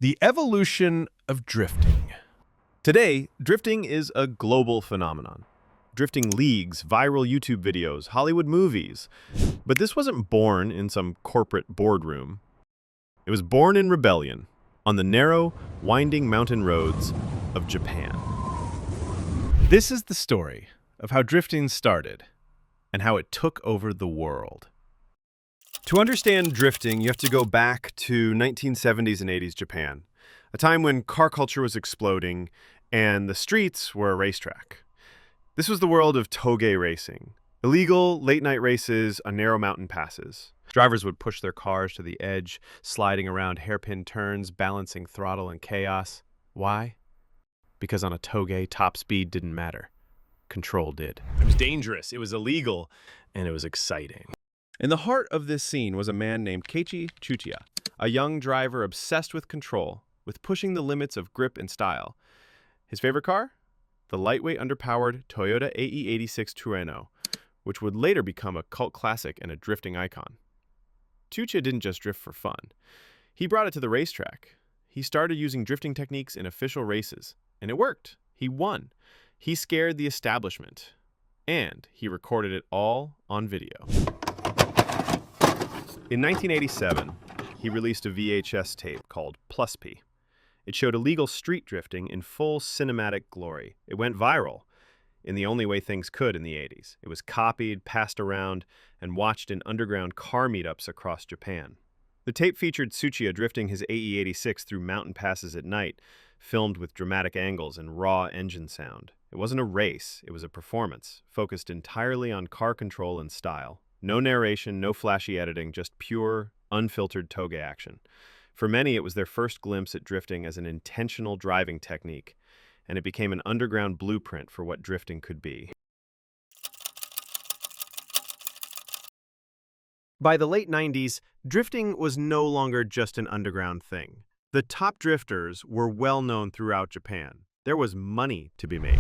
The evolution of drifting. Today, drifting is a global phenomenon. Drifting leagues, viral YouTube videos, Hollywood movies. But this wasn't born in some corporate boardroom. It was born in rebellion, on the narrow, winding mountain roads of Japan. This is the story of how drifting started and how it took over the world. To understand drifting, you have to go back to 1970s and 80s Japan, a time when car culture was exploding and the streets were a racetrack. This was the world of toge racing, illegal late-night races on narrow mountain passes. Drivers would push their cars to the edge, sliding around hairpin turns, balancing throttle in chaos. Why? Because on a toge, top speed didn't matter. Control did. It was dangerous, it was illegal, and it was exciting. In the heart of this scene was a man named Keiichi Tsuchiya, a young driver obsessed with control, with pushing the limits of grip and style. His favorite car? The lightweight, underpowered Toyota AE86 Turismo, which would later become a cult classic and a drifting icon. Tsuchiya didn't just drift for fun. He brought it to the racetrack. He started using drifting techniques in official races, and it worked. He won. He scared the establishment, and he recorded it all on video. In 1987, he released a VHS tape called Plus P. It showed illegal street drifting in full cinematic glory. It went viral in the only way things could in the 80s. It was copied, passed around, and watched in underground car meetups across Japan. The tape featured Tsuchiya drifting his AE86 through mountain passes at night, filmed with dramatic angles and raw engine sound. It wasn't a race, it was a performance, focused entirely on car control and style. No narration, no flashy editing, just pure, unfiltered toge action. For many, it was their first glimpse at drifting as an intentional driving technique, and it became an underground blueprint for what drifting could be. By the late 90s, drifting was no longer just an underground thing. The top drifters were well known throughout Japan. There was money to be made.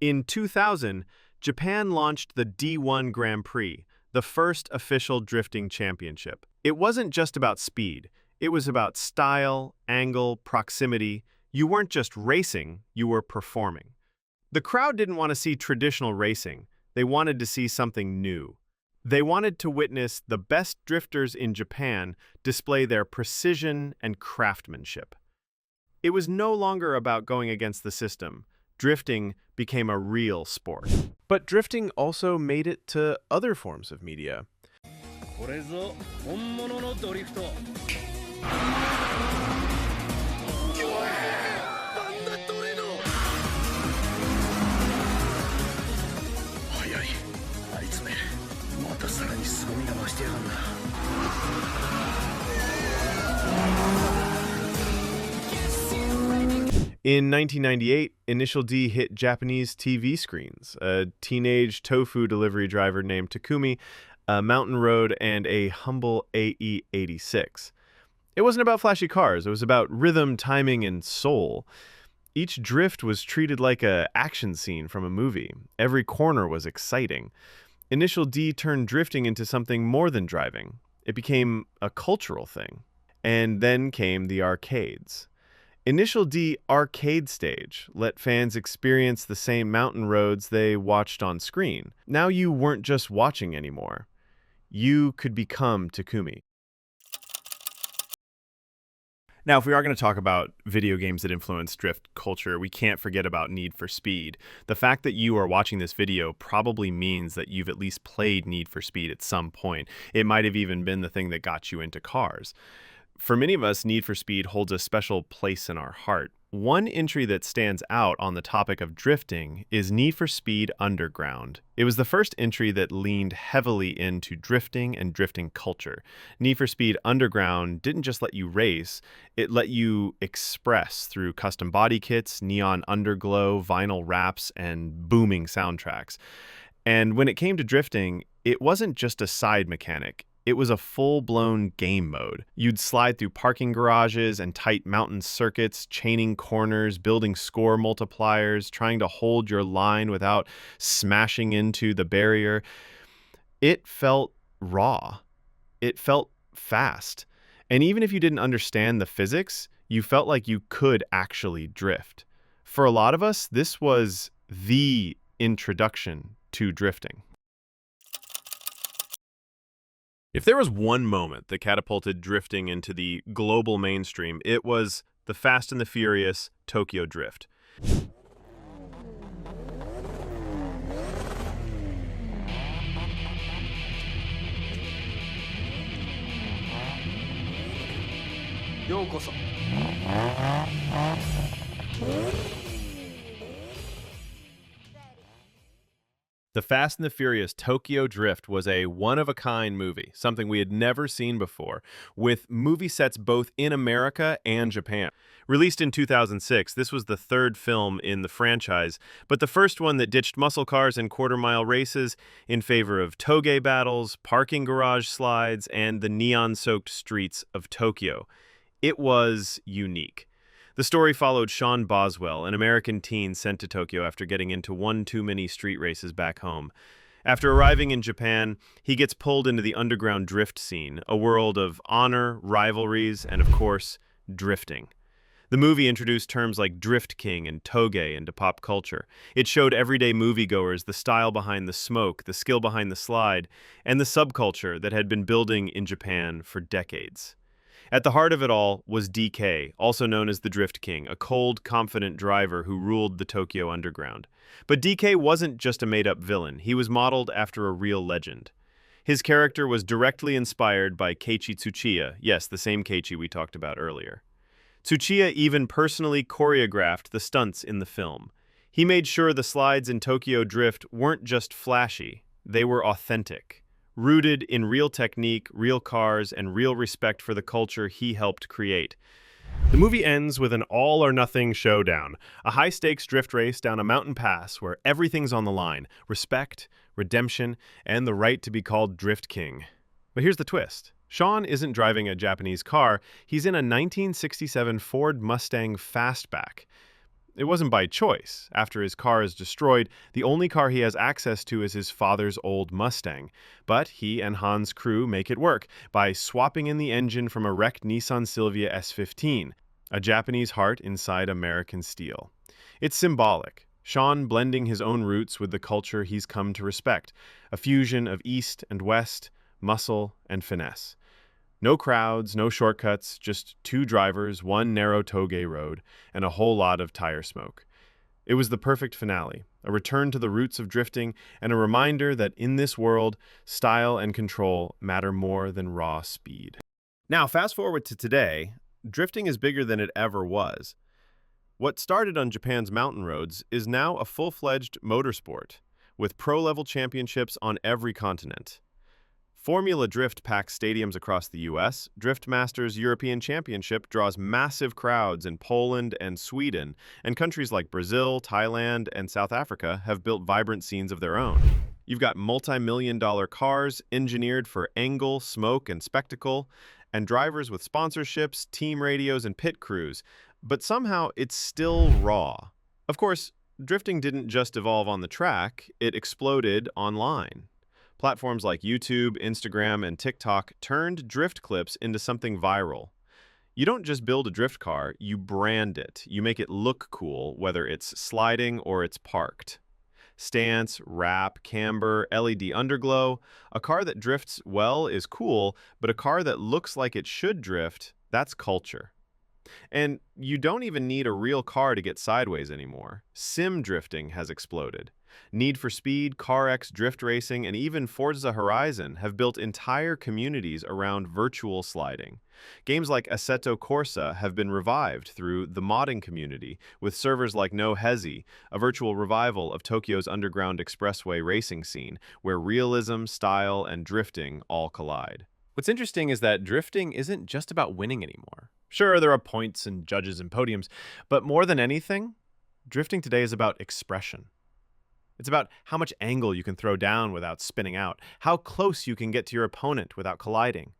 In 2000, Japan launched the D1 Grand Prix, the first official drifting championship. It wasn't just about speed. It was about style, angle, proximity. You weren't just racing, you were performing. The crowd didn't want to see traditional racing. They wanted to see something new. They wanted to witness the best drifters in Japan display their precision and craftsmanship. It was no longer about going against the system. Drifting became a real sport. But drifting also made it to other forms of media. In 1998, Initial D hit Japanese TV screens. A teenage tofu delivery driver named Takumi, a mountain road, and a humble AE86. It wasn't about flashy cars. It was about rhythm, timing, and soul. Each drift was treated like an action scene from a movie. Every corner was exciting. Initial D turned drifting into something more than driving. It became a cultural thing. And then came the arcades. Initial D Arcade Stage let fans experience the same mountain roads they watched on screen. Now you weren't just watching anymore. You could become Takumi. Now, if we are going to talk about video games that influence drift culture, we can't forget about Need for Speed. The fact that you are watching this video probably means that you've at least played Need for Speed at some point. It might have even been the thing that got you into cars. For many of us, Need for Speed holds a special place in our heart. One entry that stands out on the topic of drifting is Need for Speed Underground. It was the first entry that leaned heavily into drifting and drifting culture. Need for Speed Underground didn't just let you race, it let you express through custom body kits, neon underglow, vinyl wraps, and booming soundtracks. And when it came to drifting, it wasn't just a side mechanic. It was a full-blown game mode. You'd slide through parking garages and tight mountain circuits, chaining corners, building score multipliers, trying to hold your line without smashing into the barrier. It felt raw. It felt fast. And even if you didn't understand the physics, You felt like you could actually drift. For a lot of us, this was the introduction to drifting. If there was one moment that catapulted drifting into the global mainstream, it was the Fast and the Furious Tokyo Drift. The Fast and the Furious Tokyo Drift was a one-of-a-kind movie, something we had never seen before, with movie sets both in America and Japan. Released in 2006, this was the third film in the franchise, but the first one that ditched muscle cars and quarter-mile races in favor of toge battles, parking garage slides, and the neon-soaked streets of Tokyo. It was unique. The story followed Sean Boswell, an American teen sent to Tokyo after getting into one too many street races back home. After arriving in Japan, he gets pulled into the underground drift scene, a world of honor, rivalries, and of course, drifting. The movie introduced terms like Drift King and toge into pop culture. It showed everyday moviegoers the style behind the smoke, the skill behind the slide, and the subculture that had been building in Japan for decades. At the heart of it all was DK, also known as the Drift King, a cold, confident driver who ruled the Tokyo underground. But DK wasn't just a made-up villain. He was modeled after a real legend. His character was directly inspired by Keiichi Tsuchiya, yes, the same Keiichi we talked about earlier. Tsuchiya even personally choreographed the stunts in the film. He made sure the slides in Tokyo Drift weren't just flashy, they were authentic, rooted in real technique, real cars, and real respect for the culture he helped create. The movie ends with an all-or-nothing showdown, a high-stakes drift race down a mountain pass where everything's on the line: respect, redemption, and the right to be called Drift King. But here's the twist. Sean isn't driving a Japanese car, he's in a 1967 Ford Mustang Fastback. It wasn't by choice. After his car is destroyed, the only car he has access to is his father's old Mustang. But he and Han's crew make it work by swapping in the engine from a wrecked Nissan Silvia S15, a Japanese heart inside American steel. It's symbolic. Sean blending his own roots with the culture he's come to respect, a fusion of East and West, muscle and finesse. No crowds, no shortcuts, just two drivers, one narrow toge road, and a whole lot of tire smoke. It was the perfect finale, a return to the roots of drifting, and a reminder that in this world, style and control matter more than raw speed. Now, fast forward to today, drifting is bigger than it ever was. What started on Japan's mountain roads is now a full-fledged motorsport, with pro-level championships on every continent. Formula Drift packs stadiums across the US. Drift Masters European Championship draws massive crowds in Poland and Sweden, and countries like Brazil, Thailand, and South Africa have built vibrant scenes of their own. You've got multi-million-dollar cars engineered for angle, smoke, and spectacle, and drivers with sponsorships, team radios, and pit crews, but somehow it's still raw. Of course, drifting didn't just evolve on the track, it exploded online. Platforms like YouTube, Instagram, and TikTok turned drift clips into something viral. You don't just build a drift car, you brand it. You make it look cool, whether it's sliding or it's parked. Stance, wrap, camber, LED underglow. A car that drifts well is cool, but a car that looks like it should drift, that's culture. And you don't even need a real car to get sideways anymore. Sim drifting has exploded. Need for Speed, CarX drift racing, and even Forza Horizon have built entire communities around virtual sliding. Games like Assetto Corsa have been revived through the modding community, with servers like No Hezi, a virtual revival of Tokyo's underground expressway racing scene, where realism, style, and drifting all collide. What's interesting is that drifting isn't just about winning anymore. Sure, there are points and judges and podiums, but more than anything, drifting today is about expression. It's about how much angle you can throw down without spinning out, how close you can get to your opponent without colliding.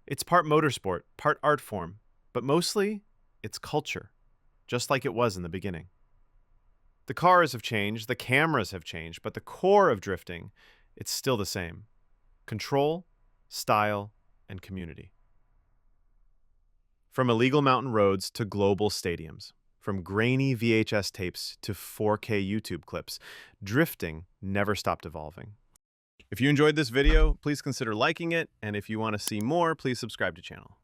It's part motorsport, part art form, but mostly it's culture, just like it was in the beginning. The cars have changed, the cameras have changed, but the core of drifting, it's still the same. Control, style, and community. From illegal mountain roads to global stadiums, from grainy VHS tapes to 4K YouTube clips, drifting never stopped evolving. If you enjoyed this video, please consider liking it, and if you want to see more, please subscribe to the channel.